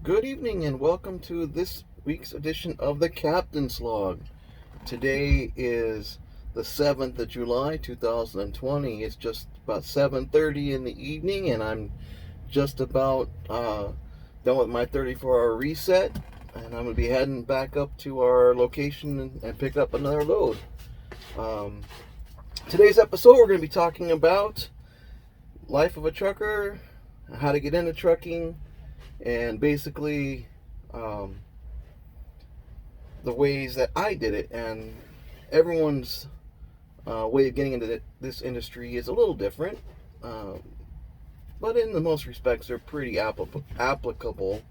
Good evening and welcome to this week's edition of the Captain's Log. Today is the 7th of July 2020. It's just about 7:30 in the evening and I'm just about done with my 34-hour reset, and I'm going to be heading back up to our location and pick up another load. Today's episode we're going to be talking about life of a trucker, how to get into trucking, and basically the ways that I did it. And everyone's way of getting into this industry is a little different, but in the most respects they're pretty applicable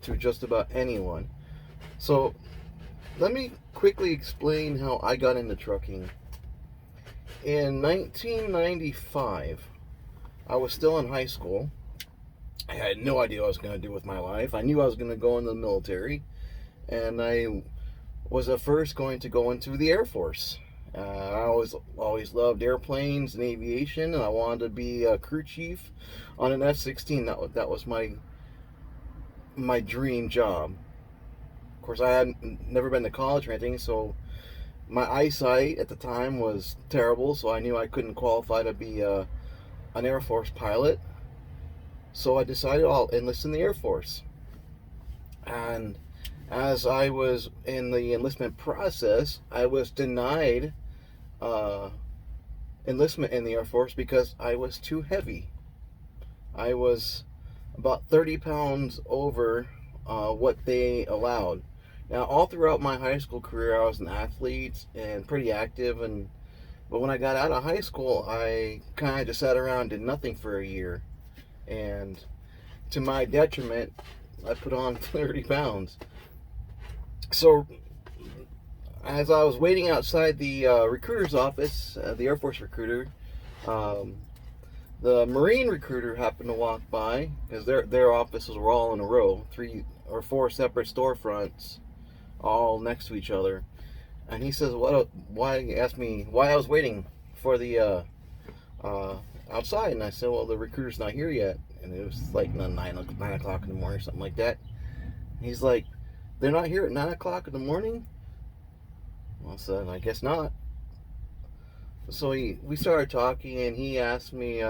to just about anyone. So let me quickly explain how I got into trucking. In 1995, I was still in high school. I had no idea what I was going to do with my life. I knew I was going to go into the military, and I was at first going to go into the Air Force. I always loved airplanes and aviation, and I wanted to be a crew chief on an F-16. That was my dream job. Of course, I had never been to college or anything, so my eyesight at the time was terrible, so I knew I couldn't qualify to be an Air Force pilot. So I decided I'll enlist in the Air Force. And as I was in the enlistment process, I was denied enlistment in the Air Force because I was too heavy. I was about 30 pounds over what they allowed. Now, all throughout my high school career, I was an athlete and pretty active. But when I got out of high school, I kind of just sat around and did nothing for a year. And to my detriment, I put on 30 pounds. So as I was waiting outside the recruiter's office, the Air Force recruiter, the Marine recruiter happened to walk by, because their offices were all in a row, 3 or 4 separate storefronts, all next to each other. And he says, he asked me why I was waiting for the outside, and I said, well, the recruiter's not here yet. And it was like 9 o'clock in the morning or something like that. And he's like, they're not here at 9 o'clock in the morning? Well, I said, I guess not. So we started talking, and he asked me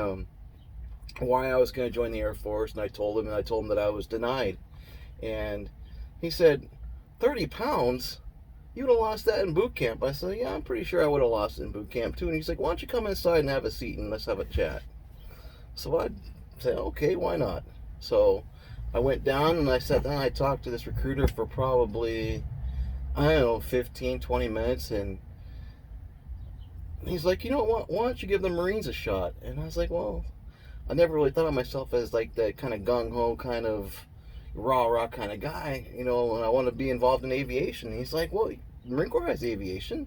why I was going to join the Air Force, and I told him that I was denied. And he said, 30 pounds? You would have lost that in boot camp. I said, yeah, I'm pretty sure I would have lost it in boot camp too. And he's like, why don't you come inside and have a seat and let's have a chat? So I said, okay, why not? So I went down and I sat down. I talked to this recruiter for probably, 15, 20 minutes. And he's like, you know what, why don't you give the Marines a shot? And I was like, well, I never really thought of myself as like that kind of gung-ho kind of rah kind of guy, and I want to be involved in aviation. And he's like, well, the Marine Corps has aviation.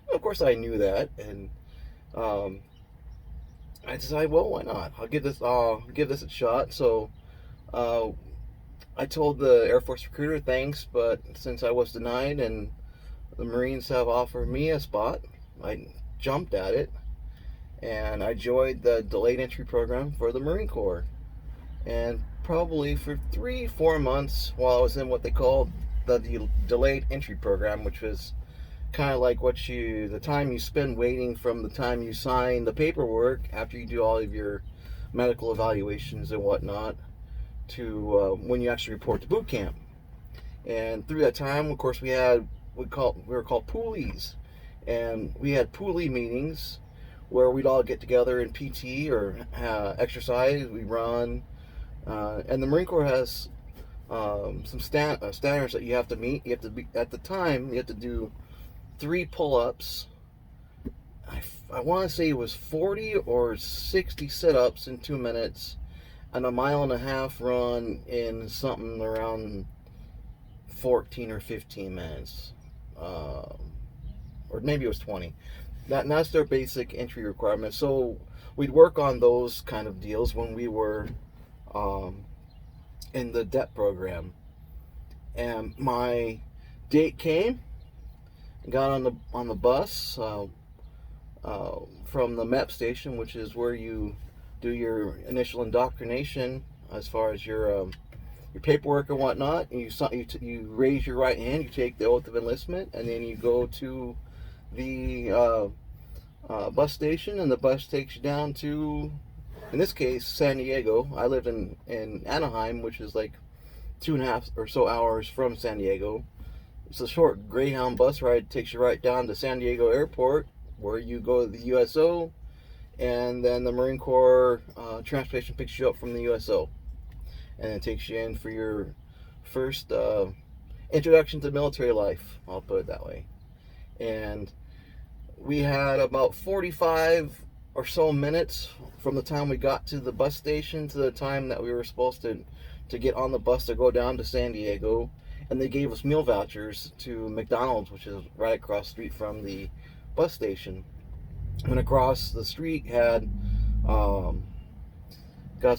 And of course I knew that, and I decided, well, why not? I'll give this a shot. So I told the Air Force recruiter thanks, but since I was denied and the Marines have offered me a spot, I jumped at it, and I joined the delayed entry program for the Marine Corps. And probably for 3-4 months while I was in what they called the delayed entry program, which was kind of like the time you spend waiting from the time you sign the paperwork after you do all of your medical evaluations and whatnot to when you actually report to boot camp. And through that time, of course, we were called poolies, and we had poolie meetings where we'd all get together in PT or exercise. We run. And the Marine Corps has some standards that you have to meet. You have to be, at the time, you have to do 3 pull-ups. I want to say it was 40 or 60 sit-ups in 2 minutes, and a 1.5 mile run in something around 14 or 15 minutes. Or maybe it was 20. That's their basic entry requirements. So we'd work on those kind of deals when we were in the DEP program. And my date came, got on the bus from the MEP station, which is where you do your initial indoctrination as far as your your paperwork and whatnot, and you raise your right hand, you take the oath of enlistment, and then you go to the bus station, and the bus takes you down to, in this case, San Diego. I live in Anaheim, which is like 2.5 or so hours from San Diego. It's a short Greyhound bus ride. It takes you right down to San Diego Airport, where you go to the USO, and then the Marine Corps transportation picks you up from the USO, and it takes you in for your first introduction to military life. I'll put it that way. And we had about 45 or so minutes from the time we got to the bus station to the time that we were supposed to get on the bus to go down to San Diego. And they gave us meal vouchers to McDonald's, which is right across the street from the bus station. Went across the street, had got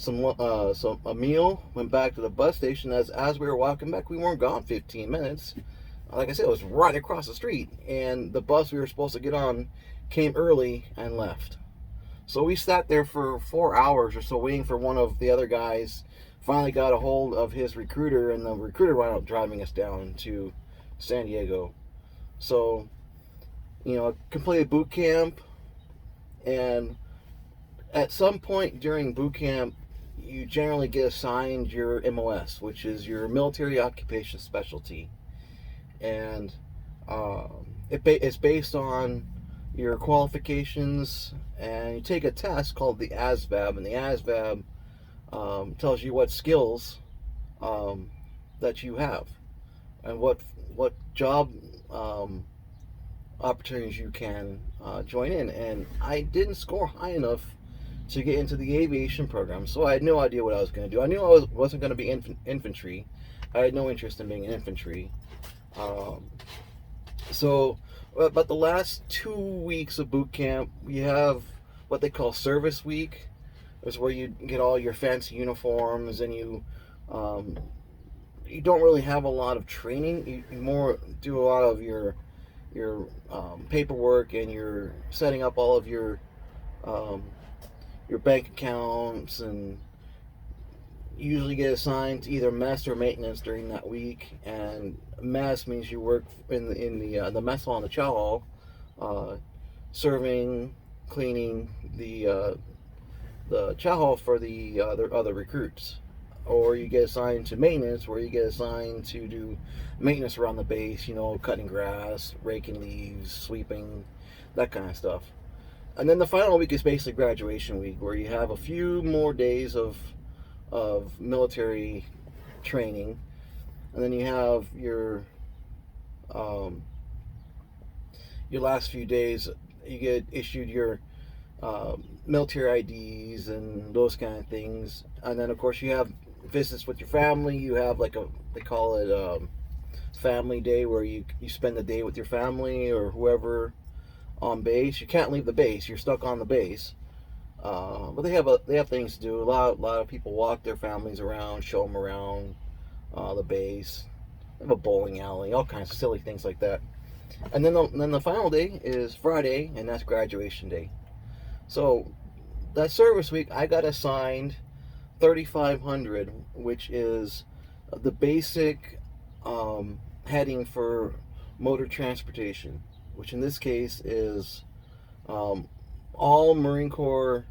a meal, went back to the bus station. As we were walking back, we weren't gone 15 minutes. Like I said, it was right across the street, and the bus we were supposed to get on came early and left. So we sat there for 4 hours or so waiting for one of the other guys. Finally got a hold of his recruiter, and the recruiter wound up driving us down to San Diego. So, completed boot camp, and at some point during boot camp, you generally get assigned your MOS, which is your military occupation specialty. And it's based on your qualifications, and you take a test called the ASVAB, and the ASVAB tells you what skills that you have and what job opportunities you can join in. And I didn't score high enough to get into the aviation program, so I had no idea what I was going to do. I knew I wasn't going to be infantry. I had no interest in being in infantry. So about the last 2 weeks of boot camp, you have what they call service week. It's where you get all your fancy uniforms, and you don't really have a lot of training. You more do a lot of your paperwork, and you're setting up all of your bank accounts, and usually get assigned to either mess or maintenance during that week. And mess means you work in the mess hall and the chow hall, serving, cleaning the chow hall for the other recruits. Or you get assigned to maintenance, where you get assigned to do maintenance around the base, cutting grass, raking leaves, sweeping, that kind of stuff. And then the final week is basically graduation week, where you have a few more days of military training, and then you have your last few days. You get issued your military IDs and those kind of things, and then of course you have visits with your family. You have they call it family day, where you spend the day with your family or whoever on base. You can't leave the base. You're stuck on the base. But they have things to do. A lot of people walk their families around, show them around the base. They have a bowling alley, all kinds of silly things like that. And then the final day is Friday, and that's graduation day. So that service week, I got assigned 3,500, which is the basic heading for motor transportation, which in this case is all Marine Corps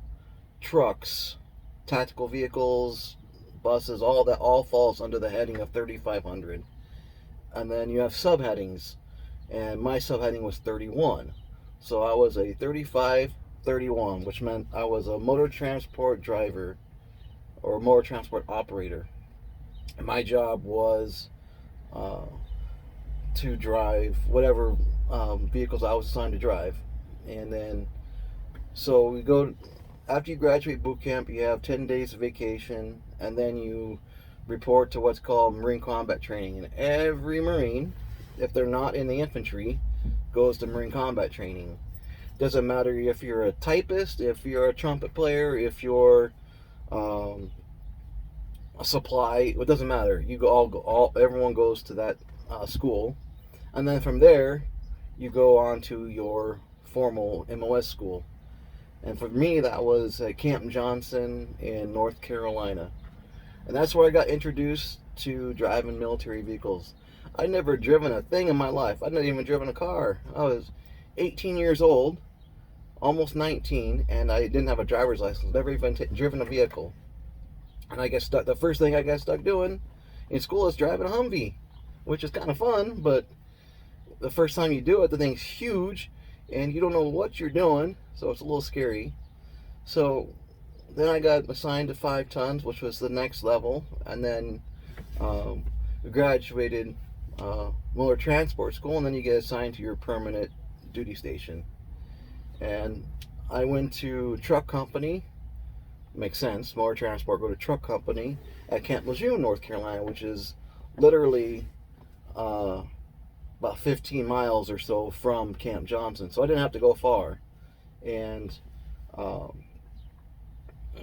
trucks, tactical vehicles, buses, all falls under the heading of 3,500. And then you have subheadings, and my subheading was 31. So I was a 3531, which meant I was a motor transport driver or motor transport operator. And my job was to drive whatever vehicles I was assigned to drive. And then, so we go, after you graduate boot camp, you have 10 days of vacation, and then you report to what's called Marine Combat Training. And every Marine, if they're not in the infantry, goes to Marine Combat Training. Doesn't matter if you're a typist, if you're a trumpet player, if you're a supply, it doesn't matter. You go everyone goes to that school, and then from there you go on to your formal MOS school. And for me, that was at Camp Johnson in North Carolina, and that's where I got introduced to driving military vehicles. I'd never driven a thing in my life. I'd not even driven a car. I was 18 years old, almost 19, and I didn't have a driver's license. Never even driven a vehicle. And I got stuck. The first thing I got stuck doing in school is driving a Humvee, which is kind of fun, but the first time you do it, the thing's huge, and you don't know what you're doing, so it's a little scary. So then I got assigned to 5 tons, which was the next level, and then graduated motor transport school, and then you get assigned to your permanent duty station. And I went to truck company. Makes sense. Motor transport, go to truck company at Camp Lejeune, North Carolina, which is literally about 15 miles or so from Camp Johnson. So I didn't have to go far. And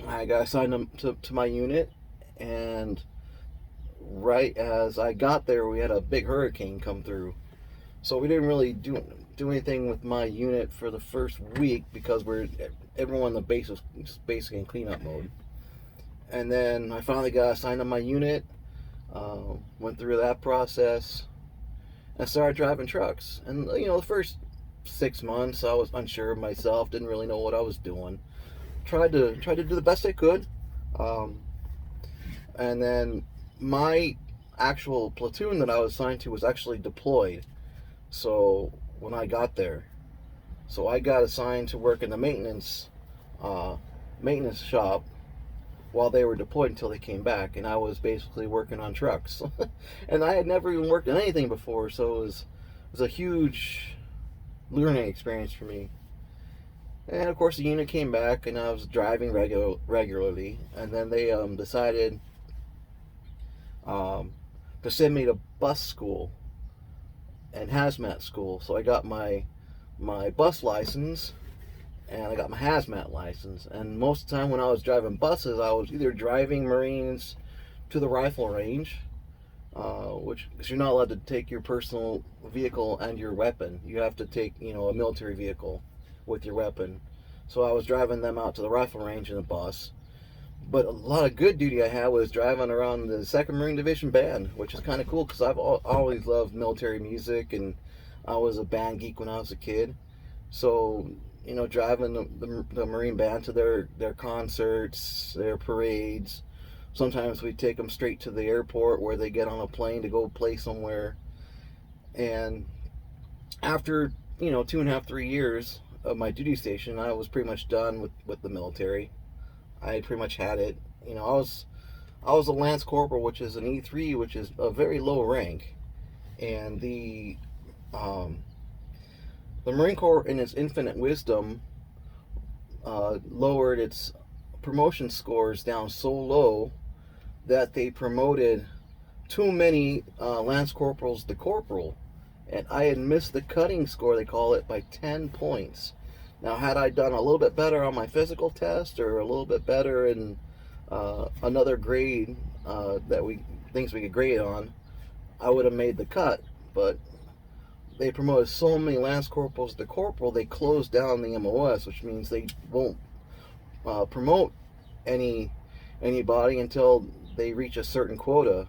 I got assigned to my unit, and right as I got there, we had a big hurricane come through. So we didn't really do anything with my unit for the first week because everyone in the base was just basically in cleanup mode. And then I finally got assigned to my unit, went through that process, and started driving trucks. And the first 6 months I was unsure of myself, didn't really know what I was doing. Tried to do the best I could, and then my actual platoon that I was assigned to was actually deployed. So when I got there, so I got assigned to work in the maintenance shop while they were deployed until they came back, and I was basically working on trucks. And I had never even worked on anything before, so it was a huge learning experience for me. And of course the unit came back, and I was driving regularly, and then they decided to send me to bus school and hazmat school. So I got my bus license, and I got my hazmat license. And most of the time when I was driving buses, I was either driving Marines to the rifle range, which, because you're not allowed to take your personal vehicle and your weapon. You have to take a military vehicle with your weapon. So I was driving them out to the rifle range in a bus. But a lot of good duty I had was driving around the 2nd Marine Division band, which is kind of cool because I've always loved military music, and I was a band geek when I was a kid. So, driving the Marine band to their concerts, their parades. Sometimes we take them straight to the airport where they get on a plane to go play somewhere. And after, 2.5, 3 years of my duty station, I was pretty much done with the military. I pretty much had it. I was a Lance Corporal, which is an E3, which is a very low rank. And the Marine Corps, in its infinite wisdom, lowered its promotion scores down so low that they promoted too many Lance Corporals to Corporal. And I had missed the cutting score, they call it, by 10 points. Now, had I done a little bit better on my physical test, or a little bit better in another grade things we could grade on, I would have made the cut. But they promoted so many Lance Corporals to Corporal, they closed down the MOS, which means they won't promote anybody until they reach a certain quota,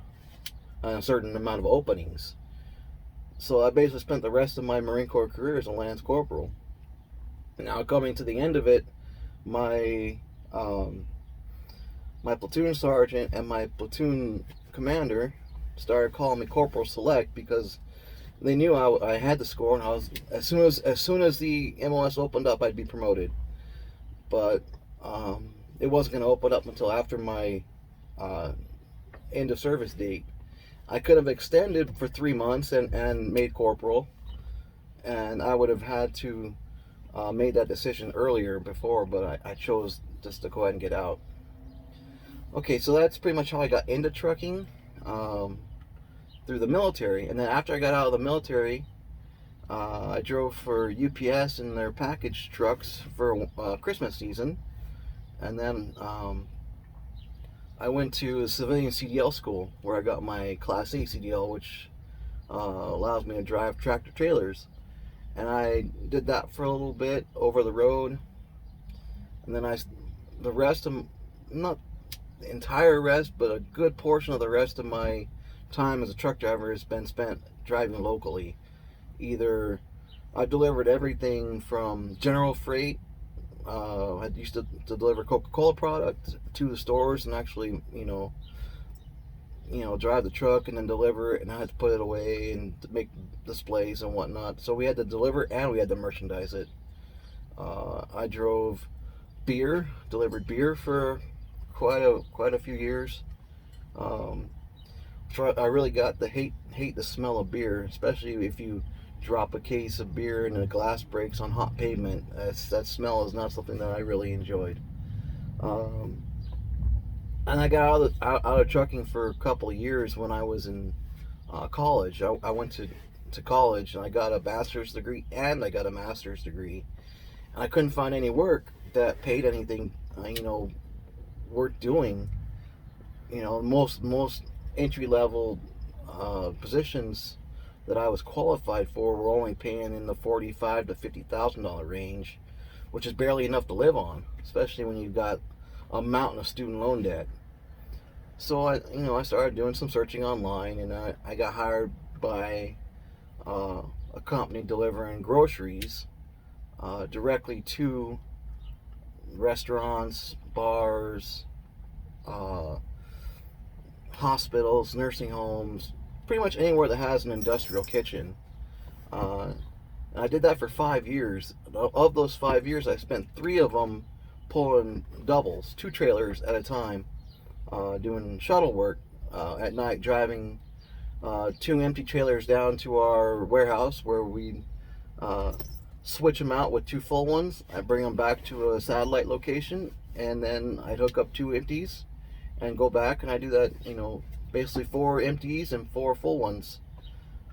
a certain amount of openings. So I basically spent the rest of my Marine Corps career as a Lance Corporal. Now, coming to the end of it, my platoon sergeant and my platoon commander started calling me Corporal Select because they knew I had the score, and I was as soon as the MOS opened up, I'd be promoted. But it wasn't going to open up until after my end of service date. I could have extended for 3 months and made corporal, and I would have had to made that decision earlier before, but I chose just to go ahead and get out. Okay, so that's pretty much how I got into trucking through the military. And then after I got out of the military, I drove for UPS in their package trucks for Christmas season. And then I went to a civilian CDL school where I got my Class A CDL, which allows me to drive tractor trailers. And I did that for a little bit over the road. And then the rest of, not the entire rest, but a good portion of the rest of my time as a truck driver has been spent driving locally. Either I delivered everything from general freight. I used to deliver Coca-Cola products to the stores and actually, drive the truck and then deliver it, and I had to put it away and make displays and whatnot. So we had to deliver and we had to merchandise it. I drove delivered beer for quite a few years. Um, I really got to hate the smell of beer, especially if you drop a case of beer and the glass breaks on hot pavement. That smell is not something that I really enjoyed. Um, and I got out of trucking for a couple of years when I was in college. I went to college and I got a bachelor's degree and I got a master's degree. And I couldn't find any work that paid anything, worth doing. Most entry level positions that I was qualified for were only paying in the $45,000 to $50,000 range, which is barely enough to live on, especially when you've got a mountain of student loan debt. So I started doing some searching online, and I got hired by a company delivering groceries directly to restaurants, bars, uh, hospitals, nursing homes, pretty much anywhere that has an industrial kitchen. Uh, and I did that for 5 years. Of those 5 years, I spent 3 of them pulling doubles, 2 trailers at a time, doing shuttle work at night, driving 2 empty trailers down to our warehouse where we switch them out with 2 full ones. I bring them back to a satellite location, and then I'd hook up 2 empties and go back, and I do that, basically 4 empties and 4 full ones.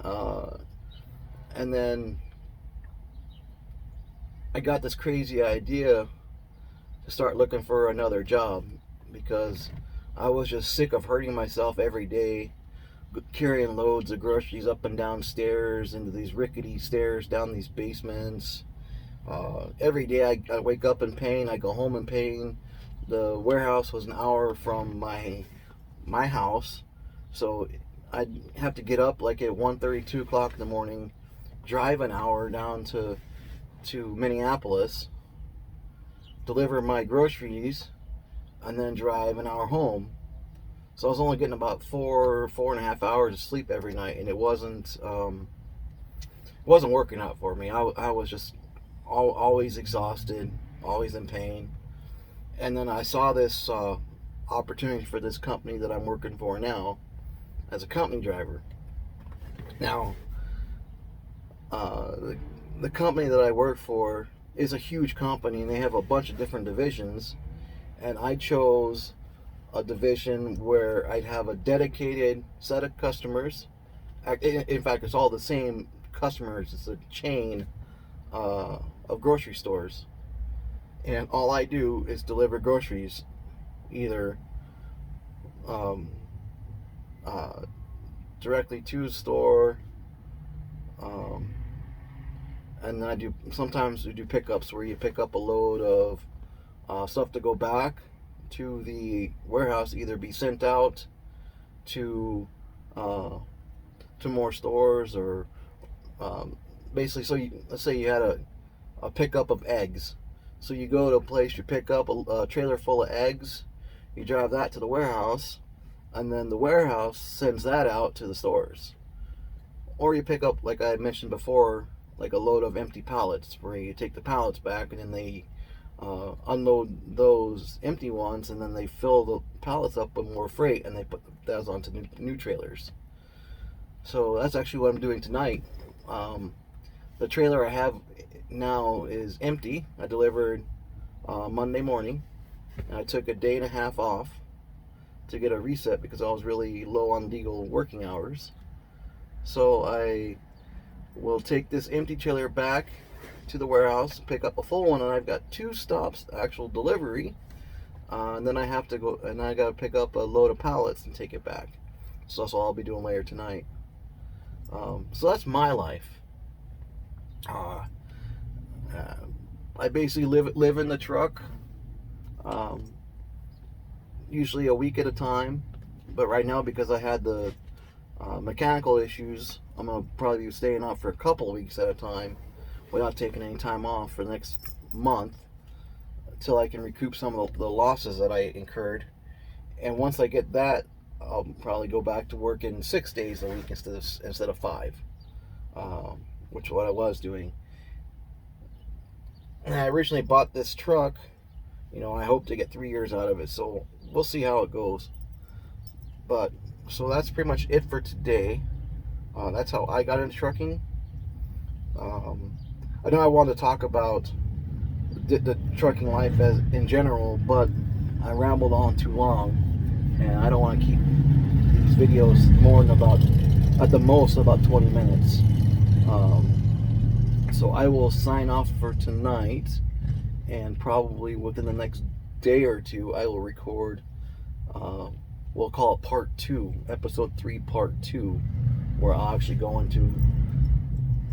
Uh, and then I got this crazy idea to start looking for another job because I was just sick of hurting myself every day carrying loads of groceries up and down stairs into these rickety stairs down these basements. Every day I wake up in pain, I go home in pain. The warehouse was an hour from my house, so I'd have to get up like at 1:30, 2 o'clock in the morning, drive an hour down to Minneapolis, deliver my groceries, and then drive an hour home. So I was only getting about 4.5 hours of sleep every night, and it wasn't working out for me. I was just always exhausted, always in pain. And then I saw this opportunity for this company that I'm working for now as a company driver. Now, the company that I work for is a huge company, and they have a bunch of different divisions. And I chose a division where I'd have a dedicated set of customers. In fact, it's all the same customers. It's a chain of grocery stores. And all I do is deliver groceries, either um, uh, directly to the store, um, and then sometimes we do pickups where you pick up a load of stuff to go back to the warehouse, either be sent out to more stores or basically. So let's say you had a pickup of eggs. So you go to a place, you pick up a trailer full of eggs, you drive that to the warehouse, and then the warehouse sends that out to the stores. Or you pick up, like I mentioned before, like a load of empty pallets, where you take the pallets back and then they unload those empty ones, and then they fill the pallets up with more freight, and they put those onto new trailers. So that's actually what I'm doing tonight. The trailer I have now is empty. I delivered Monday morning, and I took a day and a half off to get a reset because I was really low on legal working hours. So I will take this empty trailer back to the warehouse, pick up a full one, and I've got 2 stops, actual delivery, and then I have to go, and I got to pick up a load of pallets and take it back. So that's what I'll be doing later tonight. So that's my life. I basically live in the truck, usually a week at a time. But right now, because I had the mechanical issues, I'm going to probably be staying out for a couple of weeks at a time without taking any time off for the next month until I can recoup some of the losses that I incurred. And once I get that, I'll probably go back to working 6 days a week instead of 5, which is what I was doing. And I originally bought this truck. I hope to get 3 years out of it, so we'll see how it goes. But so that's pretty much it for today. That's how I got into trucking. I know I wanted to talk about the trucking life as in general, but I rambled on too long, and I don't want to keep these videos more than at the most about 20 minutes. So I will sign off for tonight, and probably within the next day or two, I will record. We'll call it part 2, episode 3, part 2, where I'll actually go into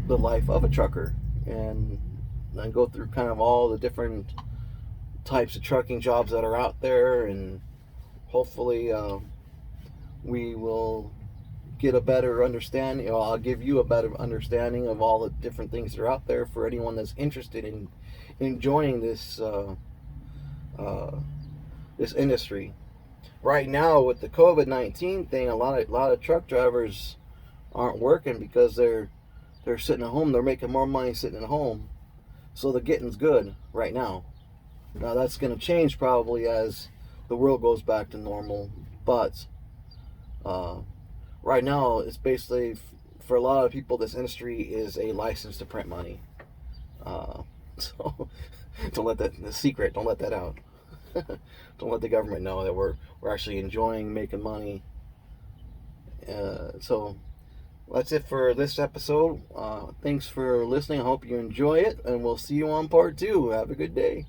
the life of a trucker and go through kind of all the different types of trucking jobs that are out there, and hopefully we will get a better understanding. I'll give you a better understanding of all the different things that are out there for anyone that's interested in enjoying this this industry. Right now, with the COVID-19 thing, a lot of truck drivers aren't working because they're sitting at home. They're making more money sitting at home, so the getting's good right now. Now that's going to change probably as the world goes back to normal, but right now it's basically, for a lot of people, this industry is a license to print money. So don't let that, the secret, don't let that out. Don't let the government know that we're actually enjoying making money. So that's it for this episode. Thanks for listening. I hope you enjoy it, and we'll see you on part 2. Have a good day.